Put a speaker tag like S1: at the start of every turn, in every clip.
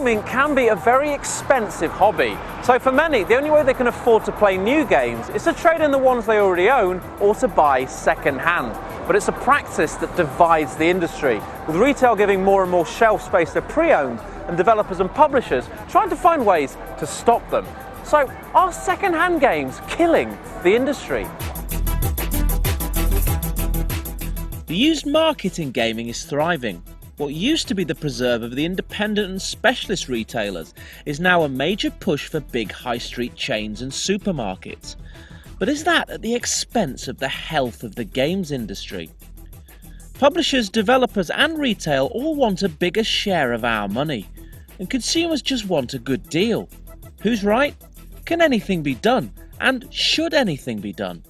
S1: Gaming can be a very expensive hobby. So for many, the only way they can afford to play new games is to trade in the ones they already own or to buy second-hand. But it's a practice that divides the industry, with retail giving more and more shelf space to pre-owned and developers and publishers trying to find ways to stop them. So are second-hand games killing the industry?
S2: The used market in gaming is thriving. What used to be the preserve of the independent and specialist retailers is now a major push for big high street chains and supermarkets. But is that at the expense of the health of the games industry? Publishers, developers and retail all want a bigger share of our money, and consumers just want a good deal. Who's right? Can anything be done? And should anything be done?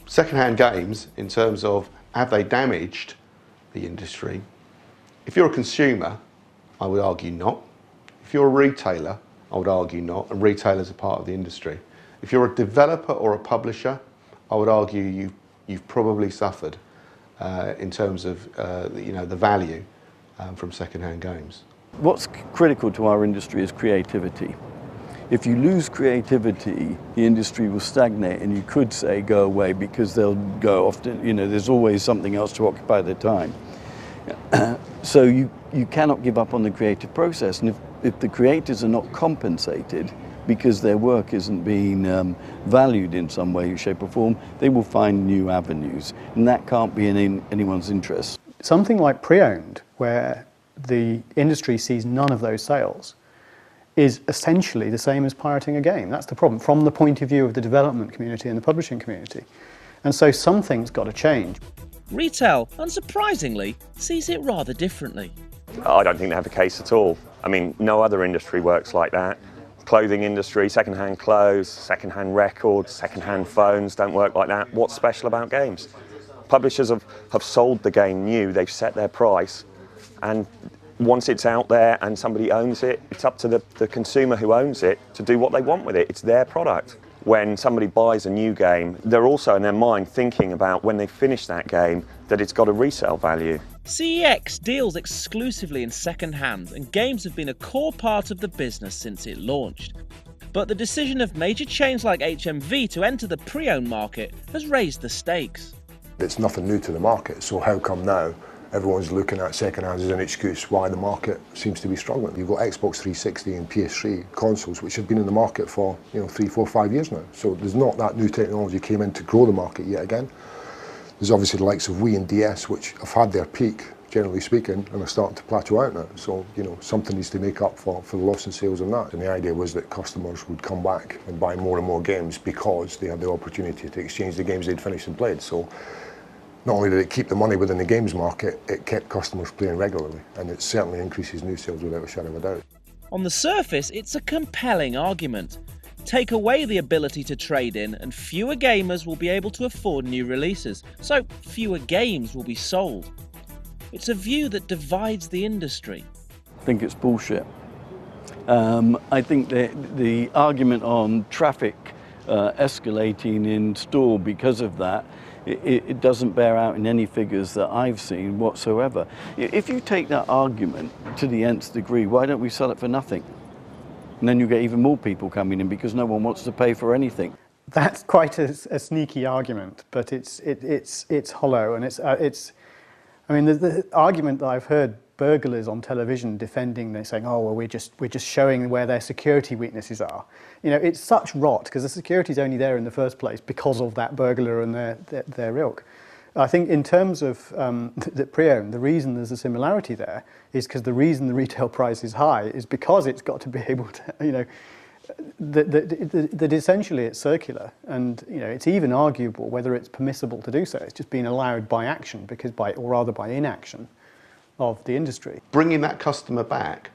S3: Second-hand games, in terms of have they damaged the industry? If you're a consumer, I would argue not. If you're a retailer, I would argue not, and retailers are part of the industry. If you're a developer or a publisher, I would argue you've probably suffered in terms of the value from second-hand games.
S4: What's critical to our industry is creativity. If you lose creativity, the industry will stagnate, and you could say go away, because they'll go off to, there's always something else to occupy their time. So you cannot give up on the creative process, and if the creators are not compensated because their work isn't being valued in some way, shape or form, they will find new avenues, and that can't be in anyone's interest.
S5: Something like pre-owned, where the industry sees none of those sales, is essentially the same as pirating a game. That's the problem, from the point of view of the development community and the publishing community. And so something's got to change.
S2: Retail, unsurprisingly, sees it rather differently.
S6: I don't think they have a case at all. I mean, no other industry works like that. Clothing industry, second-hand clothes, second-hand records, second-hand phones don't work like that. What's special about games? Publishers have sold the game new, they've set their price, and once it's out there and somebody owns it, it's up to the consumer who owns it to do what they want with it. It's their product. When somebody buys a new game, they're also in their mind thinking about when they finish that game that it's got a resale value.
S2: CeX deals exclusively in second-hand, and games have been a core part of the business since it launched. But the decision of major chains like HMV to enter the pre-owned market has raised the stakes.
S7: It's nothing new to the market, so how come now everyone's looking at second-hand as an excuse why the market seems to be struggling? You've got Xbox 360 and PS3 consoles, which have been in the market for 3, 4, 5 years now. So there's not that new technology came in to grow the market yet again. There's obviously the likes of Wii and DS, which have had their peak, generally speaking, and are starting to plateau out now. So, something needs to make up for the loss in sales on that. And the idea was that customers would come back and buy more and more games because they had the opportunity to exchange the games they'd finished and played. So not only did it keep the money within the games market, it kept customers playing regularly, and it certainly increases new sales without a shadow of a doubt.
S2: On the surface, it's a compelling argument. Take away the ability to trade in, and fewer gamers will be able to afford new releases, so fewer games will be sold. It's a view that divides the industry.
S4: I think it's bullshit. I think the argument on traffic escalating in store because of that, it doesn't bear out in any figures that I've seen whatsoever. If you take that argument to the nth degree, why don't we sell it for nothing? And then you get even more people coming in because no one wants to pay for anything.
S5: That's quite a sneaky argument, but it's hollow, and the argument that I've heard burglars on television defending, they're saying, oh, well, we're just showing where their security weaknesses are. It's such rot, because the security's only there in the first place because of that burglar and their ilk. I think in terms of the pre-owned, the reason there's a similarity there is because the reason the retail price is high is because it's got to be able to, that essentially it's circular, and it's even arguable whether it's permissible to do so. It's just being allowed by action, or rather by inaction of the industry.
S3: Bringing that customer back,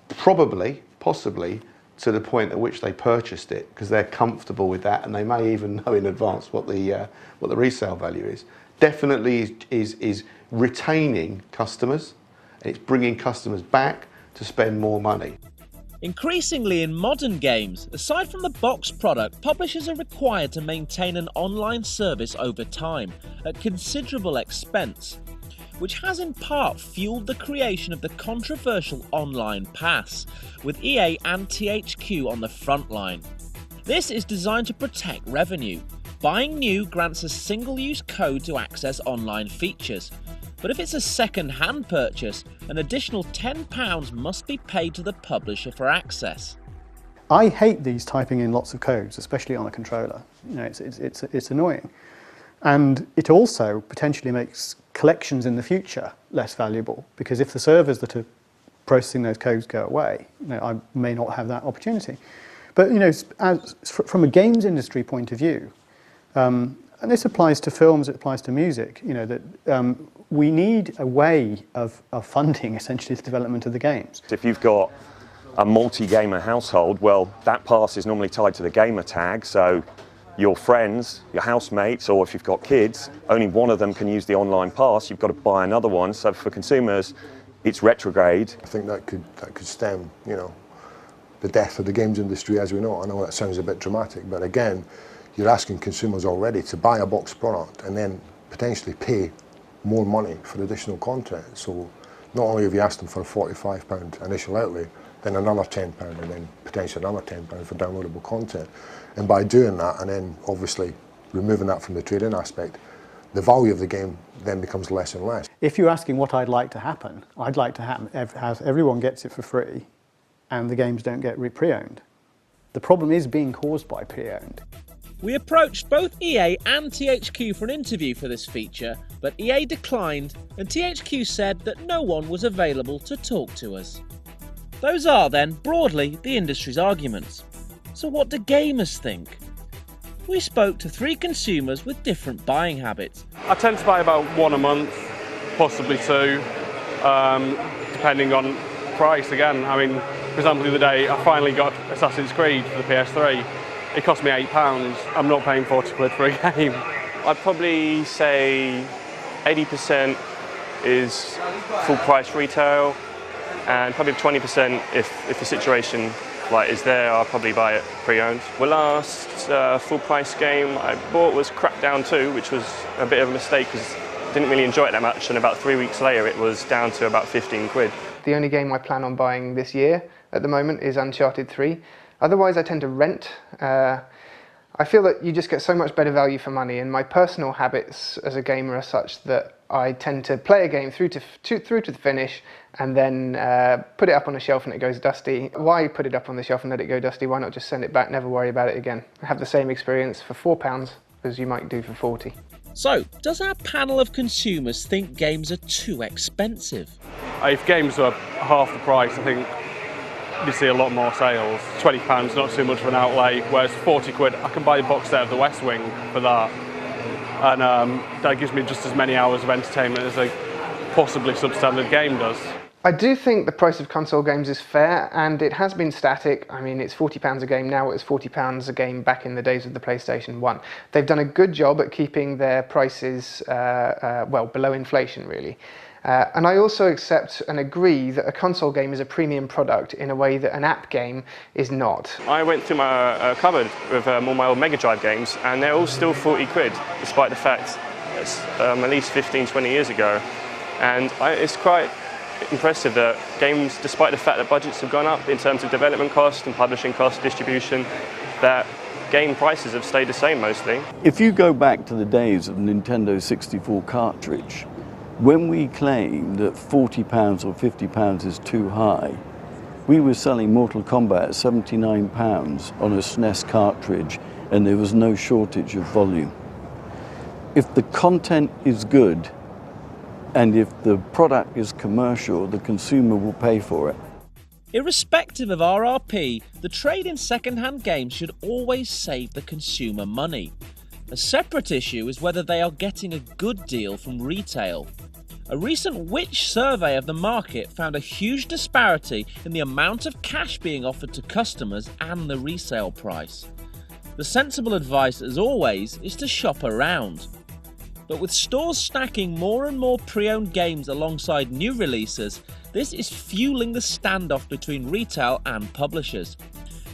S3: possibly, to the point at which they purchased it, because they're comfortable with that, and they may even know in advance what the resale value is. Definitely is retaining customers, and it's bringing customers back to spend more money.
S2: Increasingly in modern games, aside from the box product, publishers are required to maintain an online service over time, at considerable expense. which has in part fueled the creation of the controversial Online Pass, with EA and THQ on the front line. This is designed to protect revenue. Buying new grants a single-use code to access online features, but if it's a second-hand purchase, an additional £10 must be paid to the publisher for access.
S5: I hate these typing in lots of codes, especially on a controller. You know, it's annoying. And it also potentially makes collections in the future less valuable, because if the servers that are processing those codes go away, you know, I may not have that opportunity. But you know, from a games industry point of view, and this applies to films, it applies to music, you know, that we need a way of funding essentially the development of the games.
S6: If you've got a multi-gamer household, well, that pass is normally tied to the gamer tag, so your friends, your housemates, or if you've got kids, only one of them can use the online pass, you've got to buy another one. So for consumers, it's retrograde.
S7: I think that could stem, you know, the death of the games industry as we know it. I know that sounds a bit dramatic, but again, you're asking consumers already to buy a boxed product and then potentially pay more money for additional content. So not only have you asked them for a £45 initial outlay, then another £10 and then potentially another £10 for downloadable content. And by doing that and then obviously removing that from the trade-in aspect, the value of the game then becomes less and less.
S5: If you're asking what I'd like to happen, I'd like to have everyone gets it for free and the games don't get pre-owned. The problem is being caused by pre-owned.
S2: We approached both EA and THQ for an interview for this feature, but EA declined and THQ said that no one was available to talk to us. Those are then, broadly, the industry's arguments. So what do gamers think? We spoke to 3 consumers with different buying habits.
S8: I tend to buy about 1 a month, possibly 2, depending on price again. I mean, for example, the other day I finally got Assassin's Creed for the PS3. It cost me £8. I'm not paying 40 quid for a game.
S9: I'd probably say 80% is full price retail, and probably 20% if the situation is there, I'll probably buy it pre-owned. The last full price game I bought was Crackdown 2, which was a bit of a mistake because I didn't really enjoy it that much, and about 3 weeks later it was down to about 15 quid.
S10: The only game I plan on buying this year at the moment is Uncharted 3. Otherwise I tend to rent. I feel that you just get so much better value for money, and my personal habits as a gamer are such that I tend to play a game through to the finish and then put it up on a shelf and it goes dusty. Why put it up on the shelf and let it go dusty? Why not just send it back, never worry about it again? Have the same experience for £4 as you might do for 40.
S2: So, does our panel of consumers think games are too expensive?
S8: If games are half the price, I think you see a lot more sales. £20, not too much of an outlay, whereas 40 quid, I can buy a box set of The West Wing for that. And that gives me just as many hours of entertainment as a possibly substandard game does.
S10: I do think the price of console games is fair, and it has been static. I mean, it's £40 a game now, it was £40 a game back in the days of the PlayStation 1. They've done a good job at keeping their prices, well, below inflation, really. And I also accept and agree that a console game is a premium product in a way that an app game is not.
S9: I went through my cupboard with all my old Mega Drive games, and they're all still 40 quid, despite the fact it's at least 15, 20 years ago. And it's quite impressive that games, despite the fact that budgets have gone up in terms of development cost and publishing cost, distribution, that game prices have stayed the same mostly.
S4: If you go back to the days of Nintendo 64 cartridge, when we claimed that £40 or £50 is too high, we were selling Mortal Kombat at £79 on a SNES cartridge, and there was no shortage of volume. If the content is good, and if the product is commercial, the consumer will pay for it.
S2: Irrespective of RRP, the trade in second-hand games should always save the consumer money. A separate issue is whether they are getting a good deal from retail. A recent Which survey of the market found a huge disparity in the amount of cash being offered to customers and the resale price. The sensible advice, as always, is to shop around. But with stores stacking more and more pre-owned games alongside new releases, this is fueling the standoff between retail and publishers.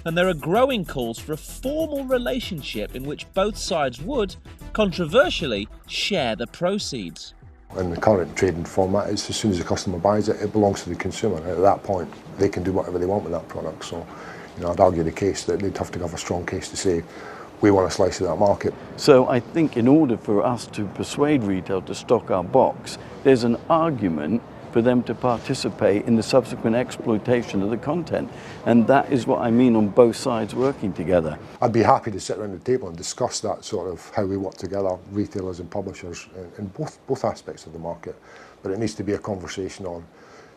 S2: And there are growing calls for a formal relationship in which both sides would, controversially, share the proceeds.
S7: In the current trading format, it's as soon as the customer buys it, it belongs to the consumer. And at that point, they can do whatever they want with that product. So, I'd argue the case that they'd have to have a strong case to say, we want a slice of that market.
S4: So I think in order for us to persuade retail to stock our box, there's an argument for them to participate in the subsequent exploitation of the content. And that is what I mean on both sides working together.
S7: I'd be happy to sit around the table and discuss that sort of how we work together, retailers and publishers, in both aspects of the market. But it needs to be a conversation on,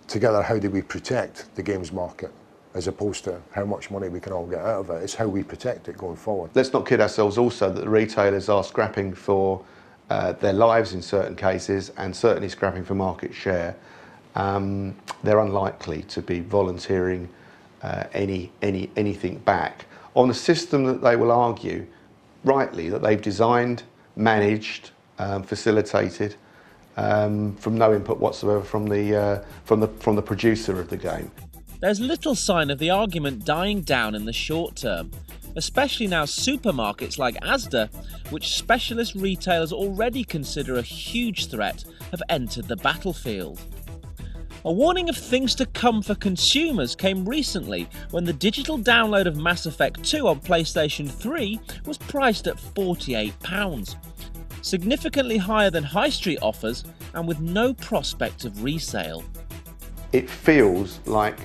S7: together, how do we protect the games market, as opposed to how much money we can all get out of it. It's how we protect it going forward.
S3: Let's not kid ourselves also that the retailers are scrapping for their lives in certain cases, and certainly scrapping for market share. They're unlikely to be volunteering anything back on a system that they will argue, rightly, that they've designed, managed, facilitated, from no input whatsoever from the producer of the game.
S2: There's little sign of the argument dying down in the short term, especially now supermarkets like Asda, which specialist retailers already consider a huge threat, have entered the battlefield. A warning of things to come for consumers came recently when the digital download of Mass Effect 2 on PlayStation 3 was priced at £48, significantly higher than high street offers and with no prospect of resale.
S3: It feels like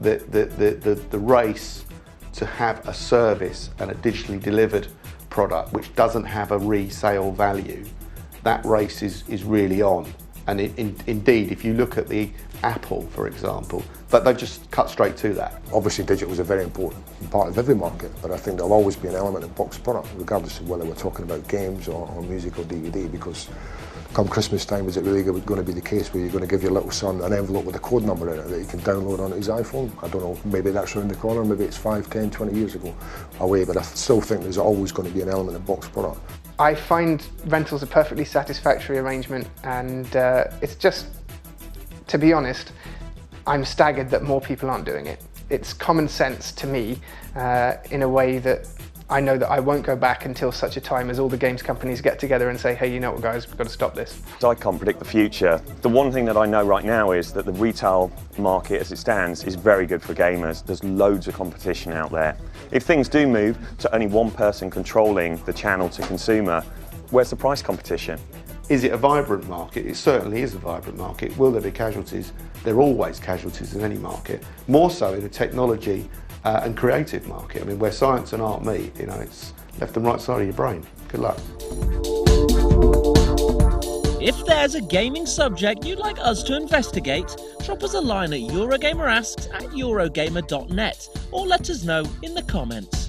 S3: the race to have a service and a digitally delivered product which doesn't have a resale value, that race is really on. And indeed, if you look at the Apple, for example, but they've just cut straight to that.
S7: Obviously, digital is a very important part of every market, but I think there'll always be an element of box product, regardless of whether we're talking about games or music or DVD, because come Christmas time, is it really going to be the case where you're going to give your little son an envelope with a code number in it that he can download onto his iPhone? I don't know, maybe that's around the corner, maybe it's 5, 10, 20 years ago away, but I still think there's always going to be an element of box product.
S10: I find rentals a perfectly satisfactory arrangement, and it's just, to be honest, I'm staggered that more people aren't doing it. It's common sense to me in a way that I know that I won't go back until such a time as all the games companies get together and say, hey, you know what guys, we've got to stop this.
S6: I can't predict the future. The one thing that I know right now is that the retail market as it stands is very good for gamers. There's loads of competition out there. If things do move to only one person controlling the channel to consumer, where's the price competition?
S3: Is it a vibrant market? It certainly is a vibrant market. Will there be casualties? There are always casualties in any market, more so in a technology and creative market. I mean, where science and art meet, it's left and right side of your brain. Good luck.
S2: If there's a gaming subject you'd like us to investigate, drop us a line at eurogamerasks@eurogamer.net or let us know in the comments.